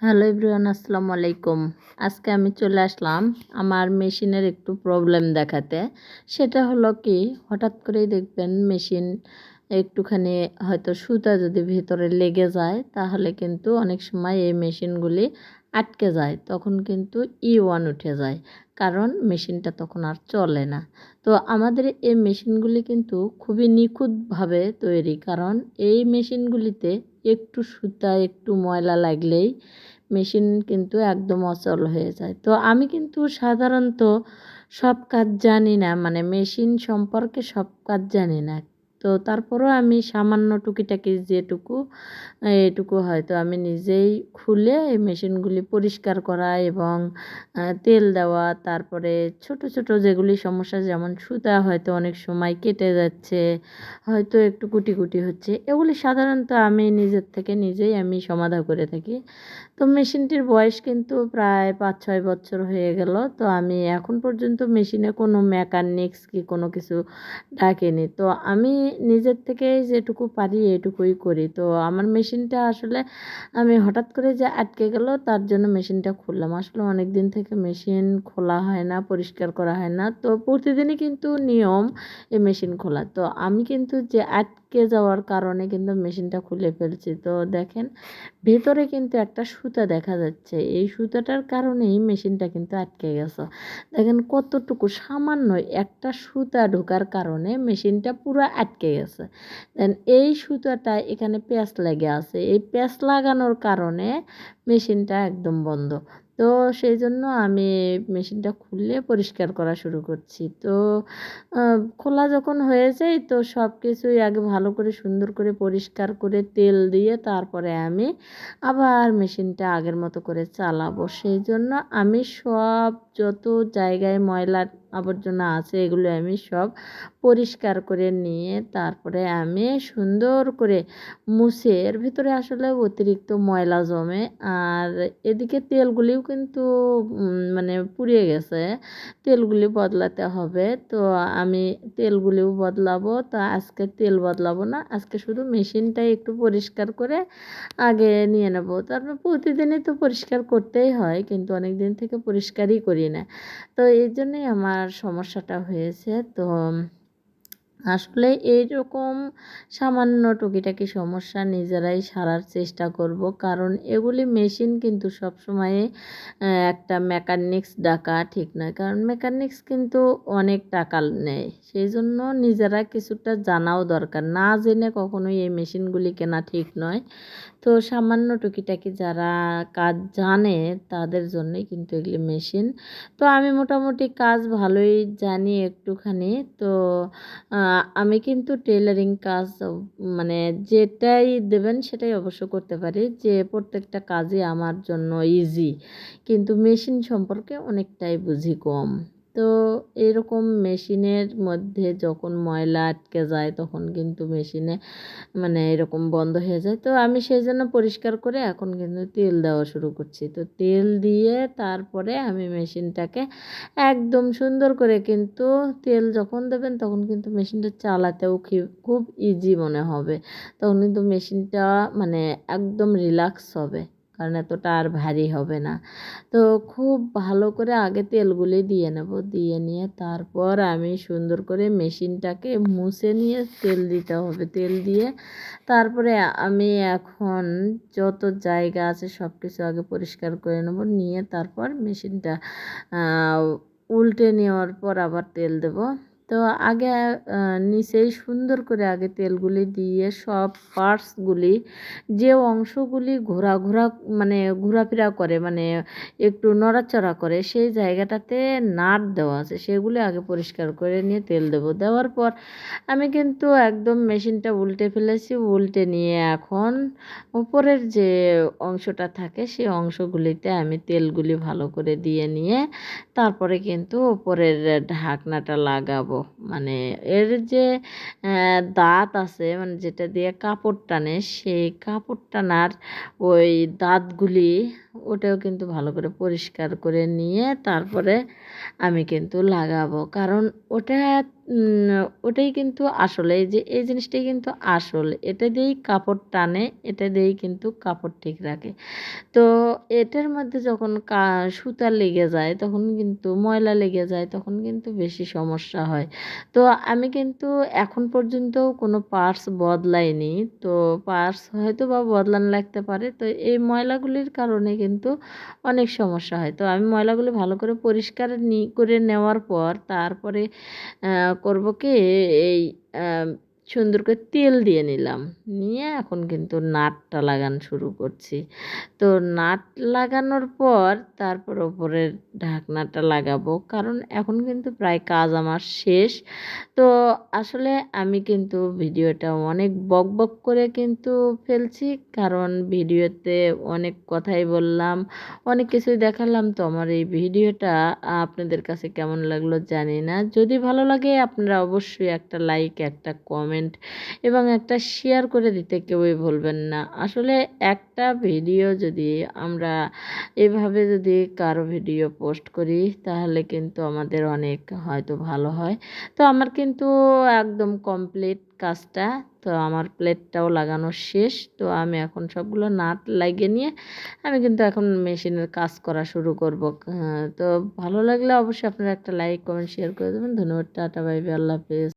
Hello everyone, আসসালামু আলাইকুম। আজকে আমি চলে আসলাম আমার মেশিনের একটু প্রবলেম দেখাতে। সেটা হলো কি, হঠাৎ করেই দেখবেন মেশিন একটুখানি হয়তো সুতা যদি ভিতরে লেগে যায়, তাহলে কিন্তু অনেক সময় এই মেশিনগুলি আটকে যায়। তখন কিন্তু ই1 উঠে যায়, কারণ মেশিনটা তখন আর চলে না। তো আমাদের এই মেশিনগুলি কিন্তু খুবই নিখুঁতভাবে তৈরি, কারণ এই মেশিনগুলিতে একটু সুতা একটু ময়লা লাগলেই মেশিন কিন্তু একদম অচল হয়ে যায়। তো আমি কিন্তু সাধারণত সব কাজ জানি না, মানে মেশিন সম্পর্কে সব কাজ জানি না। তো তারপরেও আমি সামান্য টুকিটাকি যেটুকু এটুকু হয়তো আমি নিজেই খুলে এই মেশিনগুলি পরিষ্কার করা এবং তেল দেওয়া, তারপরে ছোট ছোট যেগুলি সমস্যা, যেমন সুতা হয়তো অনেক সময় কেটে যাচ্ছে, হয়তো একটু কুটি কুটি হচ্ছে, এগুলি সাধারণত আমি নিজের থেকে নিজেই আমি সমাধা করে থাকি। তো মেশিনটির বয়স কিন্তু প্রায় 5-6 বছর হয়ে গেল। তো আমি এখন পর্যন্ত মেশিনে কোনো মেকানিক্স কি কোনো কিছু ডাকিনি। তো আমি নিজের থেকেই যেটুকু পারি এটুকুই করি। তো আমার মেশিনটা আসলে আমি হঠাৎ করে যে আটকে গেল, তার জন্য মেশিনটা খুললাম। আসলে অনেক দিন থেকে মেশিন খোলা হয় না, পরিষ্কার করা হয় না। তো প্রতিদিনই কিন্তু নিয়ম এই মেশিন খোলা। তো আমি কিন্তু যে আটকে যাওয়ার কারণে কিন্তু মেশিনটা খুলে ফেলছি। তো দেখেন, ভেতরে কিন্তু একটা সুতা দেখা যাচ্ছে। এই সুতাটার কারণেই মেশিনটা কিন্তু আটকে গেছে। দেখেন কতটুকু সামান্য একটা সুতা ঢোকার কারণে মেশিনটা পুরো আটকে গেছে। দেন এই সুতাটা এখানে প্যাঁচ লেগে আছে। এই প্যাঁচ লাগানোর কারণে মেশিনটা একদম বন্ধ। তো সেই জন্য আমি মেশিনটা খুলে পরিষ্কার করা শুরু করছি। তো খোলা যখন হয়ে যায়, তো সব কিছুই আগে ভালো করে সুন্দর করে পরিষ্কার করে তেল দিয়ে তারপরে আমি আবার মেশিনটা আগের মতো করে চালাবো। সেই জন্য আমি সব যত জায়গায় ময়লা আবর্জনা আছে এগুলো আমি সব পরিষ্কার করে নিয়ে তারপরে আমি সুন্দর করে মুছে, এর ভিতরে আসলে অতিরিক্ত ময়লা জমে। আর এদিকে তেলগুলিও কিন্তু মানে পুড়িয়ে গেছে, তেলগুলি বদলাতে হবে। তো আমি তেলগুলিও বদলাবো। তো আজকে তেল বদলাবো না, আজকে শুধু মেশিনটাই একটু পরিষ্কার করে আগে নিয়ে নেব। তারপর প্রতিদিনই তো পরিষ্কার করতেই হয়, কিন্তু অনেক দিন থেকে পরিষ্কারই করি না। তো এই জন্যই আমার সমস্যাটা হয়েছে। তো আসলে এইরকম সামান্য টুকিটাকি সমস্যা নিজেরাই সারার চেষ্টা করব, কারণ এগুলি মেশিন কিন্তু সবসময়ে একটা মেকানিক্স ডাকা ঠিক নয়, কারণ মেকানিক্স কিন্তু অনেক টাকা নেয়। সেই জন্য নিজেরা কিছুটা জানাও দরকার, না জেনে কখনোই এই মেশিনগুলি কেনা ঠিক নয়। তো সামান্য টুকিটাকি যারা কাজ জানে তাদের জন্যই কিন্তু এগুলি মেশিন। তো আমি মোটামুটি কাজ ভালোই জানি একটুখানি। তো আমি কিন্তু টেলারিং কাজ মানে যেটাই দেবেন সেটাই অবশ্য করতে পারি, যে প্রত্যেকটা কাজই আমার জন্য ইজি, কিন্তু মেশিন সম্পর্কে অনেকটাই বুঝি কম। তো এরকম মেশিনের মধ্যে যখন ময়লা আটকে যায় তখন কিন্তু মেশিনে মানে এরকম বন্ধ হয়ে যায়। তো আমি সেই জন্য পরিষ্কার করে এখন কিন্তু তেল দেওয়া শুরু করছি। তো তেল দিয়ে তারপরে আমি মেশিনটাকে একদম সুন্দর করে, কিন্তু তেল যখন দেবেন তখন কিন্তু মেশিনটা চালাতেও খুব ইজি মনে হবে। তখন কিন্তু মেশিনটা মানে একদম রিল্যাক্স হবে, কারণ এতটা আর ভারী হবে না। তো খুব ভালো করে আগে তেলগুলি দিয়ে নেব, দিয়ে নিয়ে তারপর আমি সুন্দর করে মেশিনটাকে মুছে নিয়ে তেল দিতে হবে। তেল দিয়ে তারপরে আমি এখন যত জায়গা আছে সব কিছু আগে পরিষ্কার করে নেব, নিয়ে তারপর মেশিনটা উল্টে নেওয়ার পর আবার তেল দেব। তো আগে নিচেই সুন্দর করে আগে তেলগুলি দিয়ে সব পার্টসগুলি, যে অংশগুলি মানে ঘোরাফেরা করে, মানে একটু নড়াচড়া করে, সেই জায়গাটাতে নাট দেওয়া আছে, সেগুলি আগে পরিষ্কার করে নিয়ে তেল দেব। দেওয়ার পর আমি কিন্তু একদম মেশিনটা উল্টে ফেলেছি। উল্টে নিয়ে এখন উপরের যে অংশটা থাকে সেই অংশগুলিতে আমি তেলগুলি ভালো করে দিয়ে নিয়ে তারপরে কিন্তু উপরের ঢাকনাটা লাগাবো। মানে এর যে দাঁত আছে, মানে যেটা দিয়ে কাপড় টানে, সেই কাপড় টানার ওই দাঁতগুলি ওটাও কিন্তু ভালো করে পরিষ্কার করে নিয়ে তারপরে আমি কিন্তু লাগাবো, কারণ ওটা উম ওটাই কিন্তু আসল। এই যে এই জিনিসটাই কিন্তু আসল। এটা দিয়েই কাপড় টানে, এটা দিয়েই কিন্তু কাপড় ঠিক রাখে। তো এটার মধ্যে যখন সুতা লেগে যায় তখন কিন্তু ময়লা লেগে যায় তখন কিন্তু বেশি সমস্যা হয়। তো আমি কিন্তু এখন পর্যন্তও কোনো পার্টস বদলাইনি। তো পার্টস হয়তোবা বদলানো লাগতে পারে। তো এই ময়লাগুলির কারণে কিন্তু অনেক সমস্যা হয়। তো আমি ময়লাগুলো ভালো করে পরিষ্কার করে নেওয়ার পর তারপরে করব কি এই আ সুন্দর করে তেল দিয়ে নিলাম। নিয়ে এখন কিন্তু নাটটা লাগানো শুরু করছি। তো নাট লাগানোর পর তারপর ওপরের ঢাকনাটা লাগাবো। কারণ এখন কিন্তু প্রায় কাজ আমার শেষ। তো আসলে আমি কিন্তু ভিডিওটা অনেক বকবক করে কিন্তু ফেলছি। কারণ ভিডিওতে অনেক কথাই বললাম, অনেক কিছুই দেখালাম। তো আমার এই ভিডিওটা আপনাদের কাছে কেমন লাগলো জানি না। যদি ভালো লাগে আপনারা অবশ্যই একটা লাইক, একটা কমেন্ট এবং একটা শেয়ার করে দিতে কেউই ভুলবেন না। আসলে একটা ভিডিও যদি আমরা এভাবে যদি কারো ভিডিও পোস্ট করি তাহলে কিন্তু আমাদের অনেক হয়তো ভালো হয়। তো আমার কিন্তু একদম কমপ্লিট কাজটা। তো আমার প্লেটটাও লাগানো শেষ। তো আমি এখন সবগুলো নাট লাগিয়ে নিয়ে আমি কিন্তু এখন মেশিনের কাজ করা শুরু করব। তো ভালো লাগলে অবশ্যই আপনারা একটা লাইক, কমেন্ট, শেয়ার করে দেবেন। ধন্যবাদ। Tata, bye bye. আল্লাহ হাফেজ।